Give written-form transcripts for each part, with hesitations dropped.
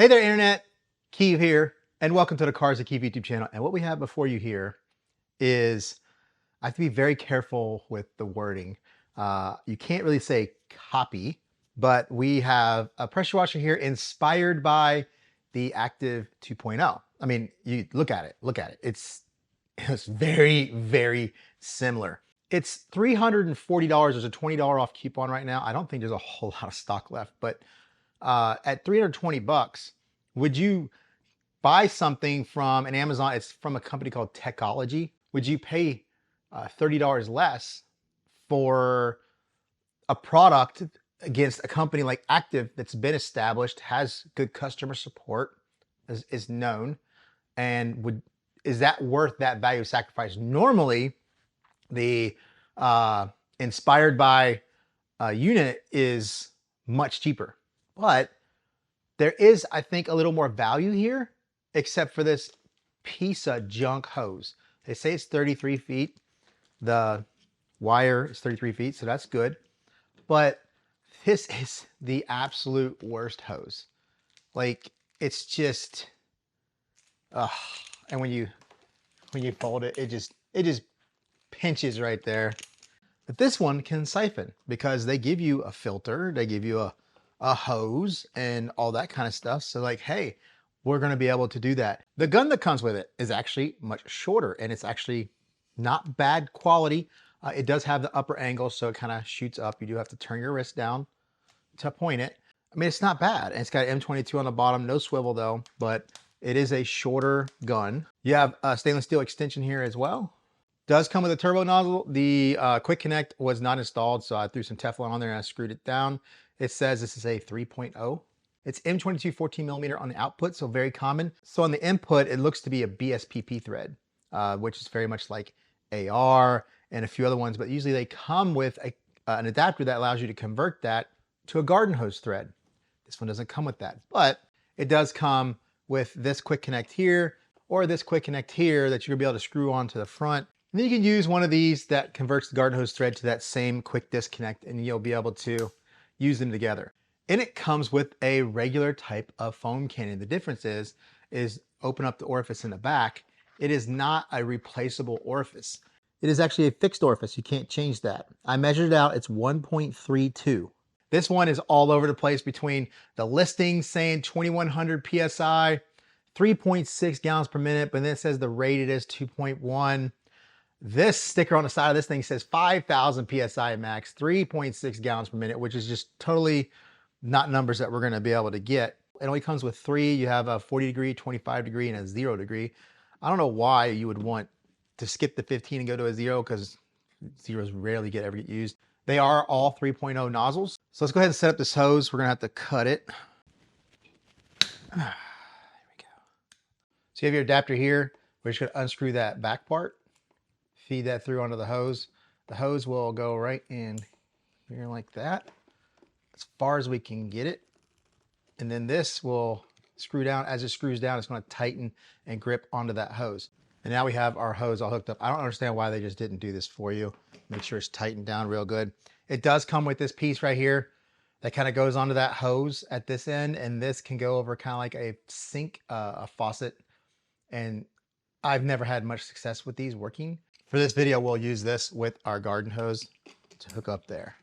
Hey there, Internet. Keeve here, and welcome to the Cars of Keeve YouTube channel. And what we have before you here is, I have to be very careful with the wording. You can't really say copy, but we have a pressure washer here inspired by the Active 2.0. I mean, you look at it. It's very, very similar. It's $340. There's a $20 off coupon right now. I don't think there's a whole lot of stock left, but at 320 bucks, would you buy something from an Amazon? It's from a company called Techology. Would you pay $30 less for a product against a company like Active that's been established, has good customer support, is known, and is that worth that value sacrifice? Normally, the inspired by unit is much cheaper. But there is, I think, a little more value here, except for this piece of junk hose. They say it's 33 feet. The wire is 33 feet, so that's good. But this is the absolute worst hose. Like, it's just, and when you fold it, it just pinches right there. But this one can siphon because they give you a filter, they give you a hose and all that kind of stuff. So like, hey, we're going to be able to do that. The gun that comes with it is actually much shorter, and it's actually not bad quality. It does have the upper angle, so it kind of shoots up. You do have to turn your wrist down to point it. I mean, it's not bad. And it's got M22 on the bottom, no swivel though, but it is a shorter gun. You have a stainless steel extension here as well. Does come with a turbo nozzle. The quick connect was not installed, so I threw some Teflon on there and I screwed it down. It says this is a 3.0. It's M22 14mm on the output, so very common. So on the input, it looks to be a BSPP thread, which is very much like AR and a few other ones, but usually they come with an adapter that allows you to convert that to a garden hose thread. This one doesn't come with that, but it does come with this quick connect here, or this quick connect here that you're gonna be able to screw onto the front. And then you can use one of these that converts the garden hose thread to that same quick disconnect, and you'll be able to use them together. And it comes with a regular type of foam cannon. The difference is open up the orifice in the back. It is not a replaceable orifice. It is actually a fixed orifice. You can't change that. I measured it out. It's 1.32. This one is all over the place between the listing saying 2100 PSI, 3.6 gallons per minute, but then it says the rated is 2.1. This sticker on the side of this thing says 5,000 PSI max, 3.6 gallons per minute, which is just totally not numbers that we're going to be able to get. It only comes with three. You have a 40 degree, 25 degree, and a 0 degree. I don't know why you would want to skip the 15 and go to a 0, because zeros rarely ever get used. They are all 3.0 nozzles. So let's go ahead and set up this hose. We're going to have to cut it. There we go. So you have your adapter here. We're just going to unscrew that back part. Feed that through onto the hose. The hose will go right in here like that, as far as we can get it. And then this will screw down. As it screws down, it's going to tighten and grip onto that hose. And now we have our hose all hooked up. I don't understand why they just didn't do this for you. Make sure it's tightened down real good. It does come with this piece right here that kind of goes onto that hose at this end, and this can go over kind of like a sink, a faucet. And I've never had much success with these working. For this video, we'll use this with our garden hose to hook up there.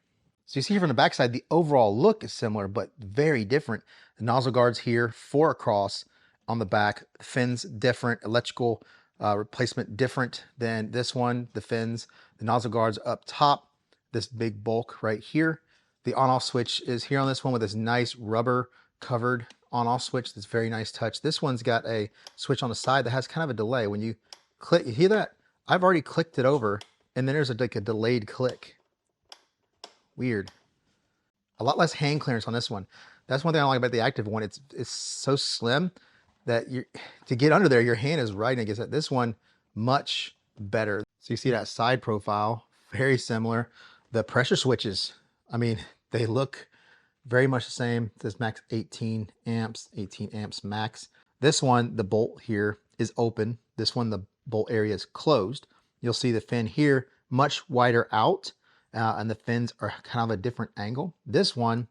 So you see here from the backside, the overall look is similar, but very different. The nozzle guards here, 4 across on the back. The fins different, electrical replacement different than this one. The fins, the nozzle guards up top, this big bulk right here. The on-off switch is here on this one with this nice rubber covered on-off switch. That's very nice touch. This one's got a switch on the side that has kind of a delay. When you click, you hear that? I've already clicked it over, and then there's like a delayed click. Weird. A lot less hand clearance on this one. That's one thing I don't like about the Active one. It's so slim that to get under there, your hand is right against it. This one, much better. So you see that side profile, very similar. The pressure switches, I mean, they look very much the same. This max 18 amps max. This one, the bolt here is open. This one, the bolt area is closed. You'll see the fin here much wider out, and the fins are kind of a different angle. This one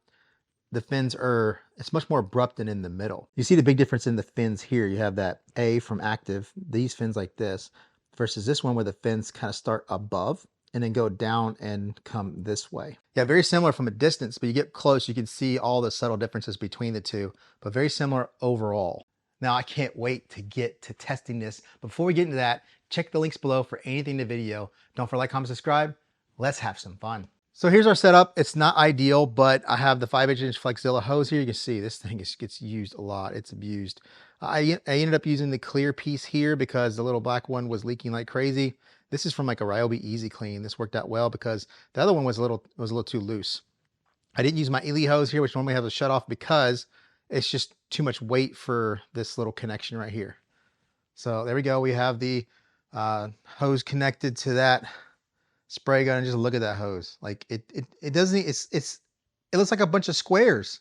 the fins are, it's much more abrupt than in the middle. You see the big difference in the fins here. You have that A from active, these fins like this, versus this one where the fins kind of start above and then go down and come this way. Yeah, very similar from a distance, but you get close, you can see all the subtle differences between the two, but very similar overall. Now I can't wait to get to testing this. Before we get into that, check the links below for anything in the video. Don't forget to like, comment, subscribe. Let's have some fun. So here's our setup. It's not ideal, but I have the 5/8" Flexzilla hose here. You can see this thing gets used a lot. It's abused. I ended up using the clear piece here because the little black one was leaking like crazy. This is from like a Ryobi Easy Clean. This worked out well because the other one was a little too loose. I didn't use my Ely hose here, which normally has a shut off because it's just too much weight for this little connection right here. So there we go. We have the hose connected to that spray gun, and just look at that hose. Like it doesn't, it looks like a bunch of squares.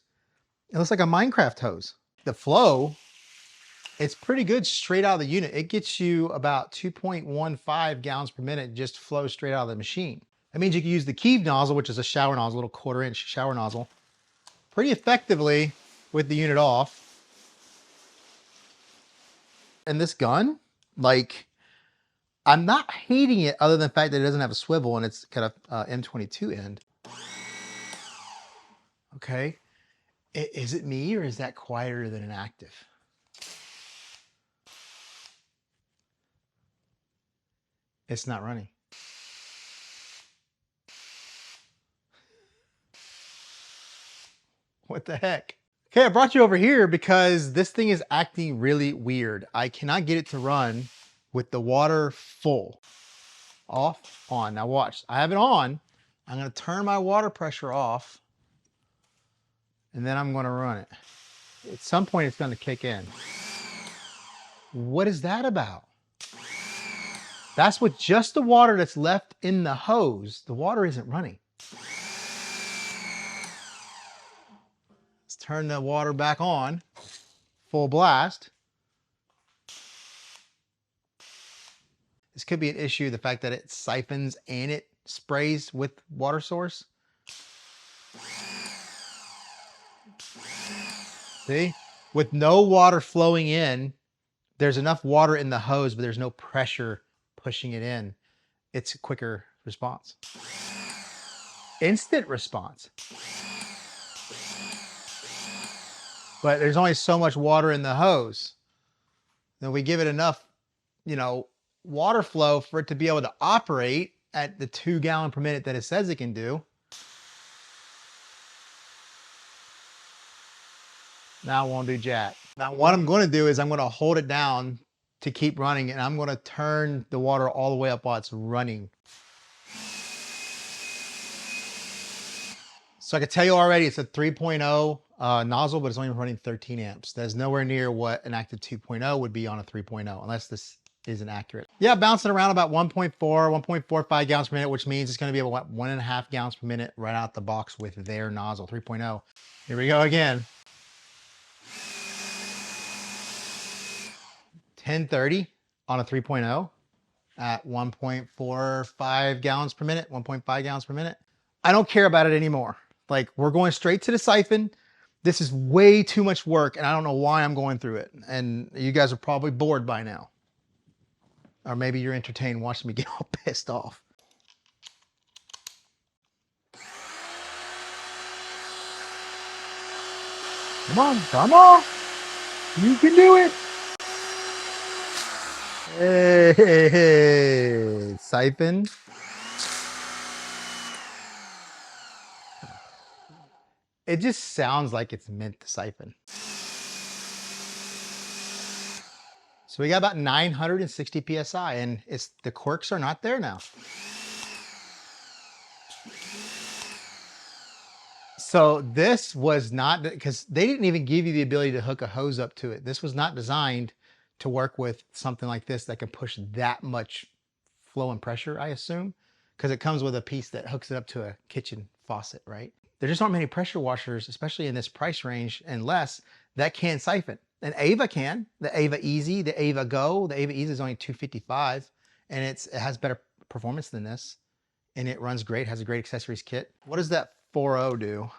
It looks like a Minecraft hose. The flow, it's pretty good straight out of the unit. It gets you about 2.15 gallons per minute, just flows straight out of the machine. That means you can use the Keeve nozzle, which is a shower nozzle, a little 1/4 inch shower nozzle, pretty effectively with the unit off. And this gun, like, I'm not hating it other than the fact that it doesn't have a swivel and it's got a M22 end. Okay. Is it me or is that quieter than an active? It's not running. What the heck? Okay, I brought you over here because this thing is acting really weird. I cannot get it to run with the water full. Off, on. Now watch, I have it on. I'm gonna turn my water pressure off and then I'm gonna run it. At some point it's gonna kick in. What is that about? That's with just the water that's left in the hose. The water isn't running. Let's turn the water back on, full blast. This could be an issue, the fact that it siphons and it sprays with water source. See? With no water flowing in, there's enough water in the hose, but there's no pressure pushing it in. It's a quicker response. Instant response. But there's only so much water in the hose. Then we give it enough, water flow for it to be able to operate at the 2 gallon per minute that it says it can do. Now it won't do jack. Now what I'm going to do is I'm going to hold it down to keep running, and I'm going to turn the water all the way up while it's running. So I can tell you already it's a 3.0 nozzle, but it's only running 13 amps. That's nowhere near what an active 2.0 would be on a 3.0, unless this isn't accurate. Yeah, bouncing around about 1.4, 1.45 gallons per minute, which means it's going to be about 1.5 gallons per minute right out the box with their nozzle 3.0. Here we go again. 1030 on a 3.0 at 1.45 gallons per minute, 1.5 gallons per minute. I don't care about it anymore. Like, we're going straight to the siphon. This is way too much work, and I don't know why I'm going through it. And you guys are probably bored by now. Or maybe you're entertained watching me get all pissed off. Come on, come on. You can do it. Hey, siphon. It just sounds like it's meant to siphon. So we got about 960 PSI, and the quirks are not there now. So this was not, because they didn't even give you the ability to hook a hose up to it. This was not designed to work with something like this that can push that much flow and pressure, I assume, because it comes with a piece that hooks it up to a kitchen faucet, right? There just aren't many pressure washers, especially in this price range and less, that can siphon. An Ava can, the Ava Easy, the Ava Go. The Ava Easy is only $255, and it has better performance than this, and it runs great, has a great accessories kit. What does that 4.0 do?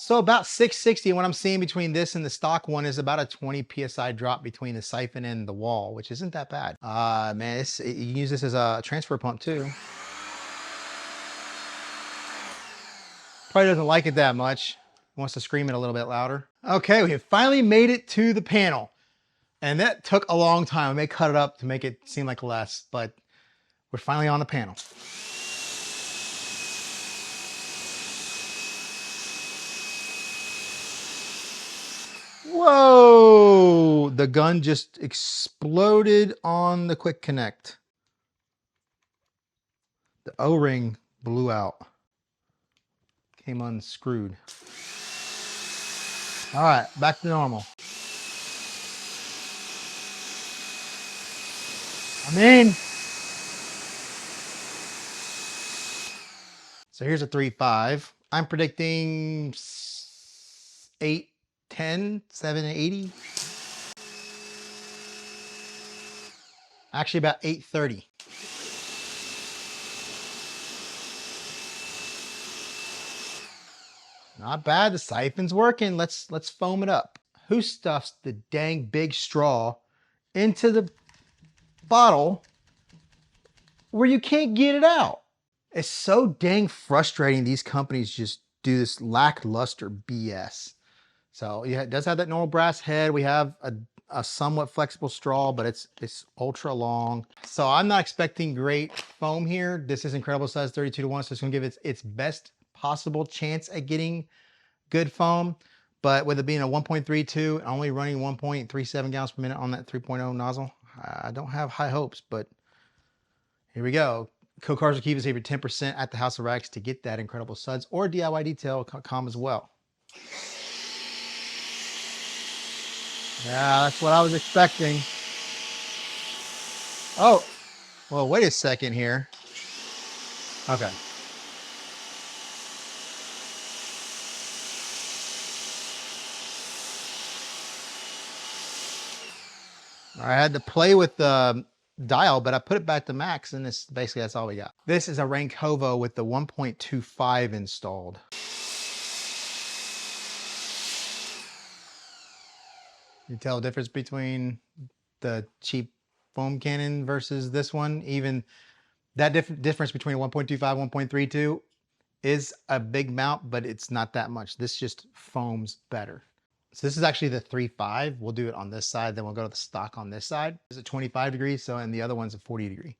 So about 660, and what I'm seeing between this and the stock one is about a 20 PSI drop between the siphon and the wall, which isn't that bad. Man, you can use this as a transfer pump too. Probably doesn't like it that much. Wants to scream it a little bit louder. Okay, we have finally made it to the panel. And that took a long time. I may cut it up to make it seem like less, but we're finally on the panel. Whoa! The gun just exploded on the quick connect. The O-ring blew out. Came unscrewed. All right, back to normal. I'm in. So here's a 3.5. I'm predicting 810, 780. Actually about 830. Not bad. The siphon's working. Let's foam it up. Who stuffs the dang big straw into the bottle where you can't get it out? It's so dang frustrating. These companies just do this lackluster BS. So yeah, it does have that normal brass head. We have a somewhat flexible straw, but it's ultra long. So I'm not expecting great foam here. This is Incredible Suds 32-1, so it's gonna give it its best possible chance at getting good foam. But with it being a 1.32 and only running 1.37 gallons per minute on that 3.0 nozzle, I don't have high hopes, but here we go. Code cards will keep us save your 10% at the House of Rags to get that Incredible Suds or DIY as well. Yeah, that's what I was expecting. Oh, well, wait a second here. Okay. I had to play with the dial, but I put it back to max, and this basically that's all we got. This is a Rankovo with the 1.25 installed. You tell the difference between the cheap foam cannon versus this one. Even that difference between 1.25 1.32 is a big mount, but it's not that much. This just foams better. So this is actually the 3.5. We'll do it on this side, then we'll go to the stock on this side. It's a 25 degrees, so and the other one's a 40 degree.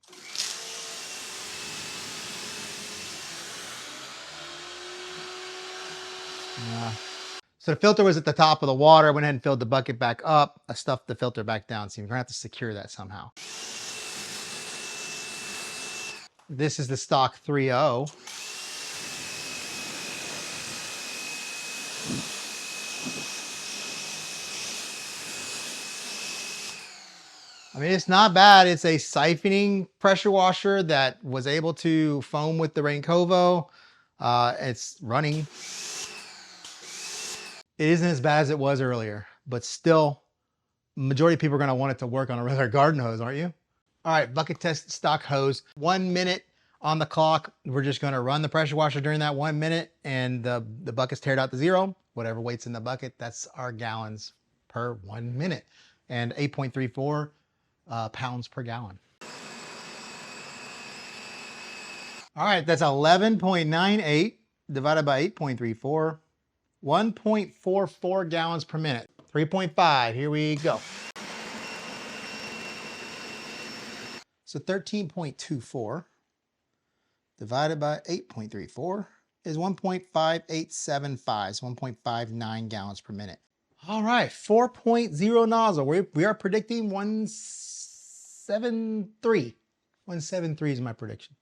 So the filter was at the top of the water. I went ahead and filled the bucket back up. I stuffed the filter back down. So you're gonna have to secure that somehow. This is the stock 3.0. I mean, it's not bad. It's a siphoning pressure washer that was able to foam with the Rankovo. It's running. It isn't as bad as it was earlier, but still, majority of people are going to want it to work on a regular garden hose, aren't you? All right, bucket test stock hose. 1 minute on the clock. We're just going to run the pressure washer during that 1 minute, and the bucket's teared out to 0. Whatever weight's in the bucket, that's our gallons per 1 minute, and 8.34 pounds per gallon. All right, that's 11.98 divided by 8.34. 1.44 gallons per minute. 3.5, here we go. So 13.24 divided by 8.34 is 1.5875, so 1.59 gallons per minute. All right, 4.0 nozzle. We are predicting 173. 173 is my prediction.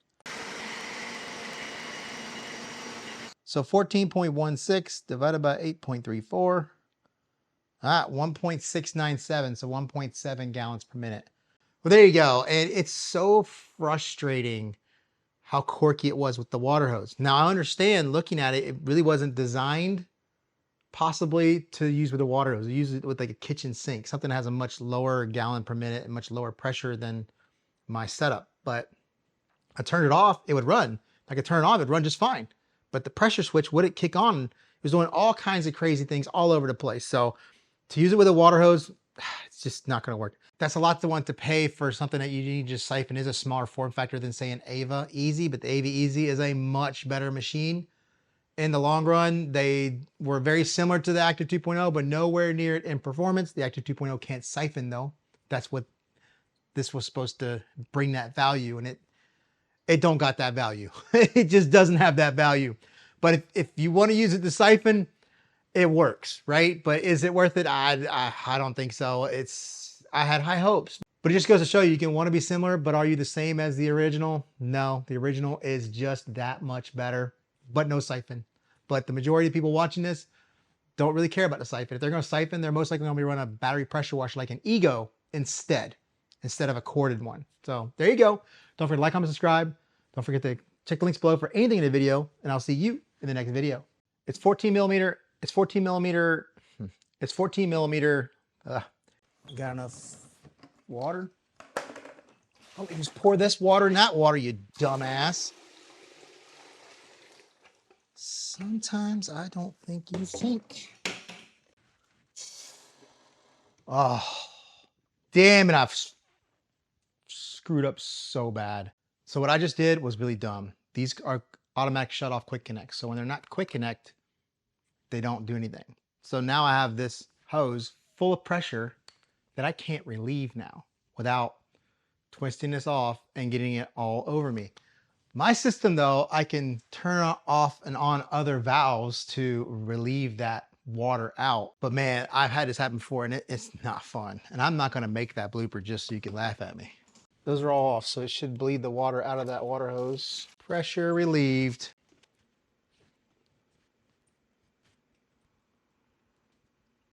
So 14.16 divided by 8.34, 1.697, so 1.7 gallons per minute. Well, there you go. And it's so frustrating how quirky it was with the water hose. Now, I understand looking at it, it really wasn't designed possibly to use with a water hose. Use it with like a kitchen sink, something that has a much lower gallon per minute and much lower pressure than my setup. But I turned it off, it would run. I could turn it on, it'd run just fine. But the pressure switch wouldn't kick on. It was doing all kinds of crazy things all over the place. So to use it with a water hose, it's just not going to work. That's a lot to want to pay for something that you need to just siphon. Is a smaller form factor than say an Ava Easy, but the Ava Easy is a much better machine. In the long run, they were very similar to the Active 2.0, but nowhere near it in performance. The Active 2.0 can't siphon though. That's what this was supposed to bring, that value, and it don't got that value. It just doesn't have that value. But if you want to use it to siphon, it works, right? But is it worth it? I don't think so. I had high hopes, but it just goes to show you can want to be similar, but are you the same as the original? No, the original is just that much better, but no siphon. But the majority of people watching this don't really care about the siphon. If they're going to siphon, they're most likely going to be running a battery pressure washer like an Ego instead of a corded one. So there you go. Don't forget to like, comment, subscribe. Don't forget to check the links below for anything in the video, and I'll see you in the next video. It's 14 millimeter. It's 14 millimeter. It's 14 millimeter. Got enough water? Oh, you just pour this water in that water, you dumbass. Sometimes I don't think you think. Oh, damn it. I've screwed up so bad. So what I just did was really dumb. These are automatic shut off quick connects. So when they're not quick connect, they don't do anything. So now I have this hose full of pressure that I can't relieve now without twisting this off and getting it all over me. My system though, I can turn off and on other valves to relieve that water out. But man, I've had this happen before and it's not fun. And I'm not gonna make that blooper just so you can laugh at me. Those are all off, so it should bleed the water out of that water hose. Pressure relieved.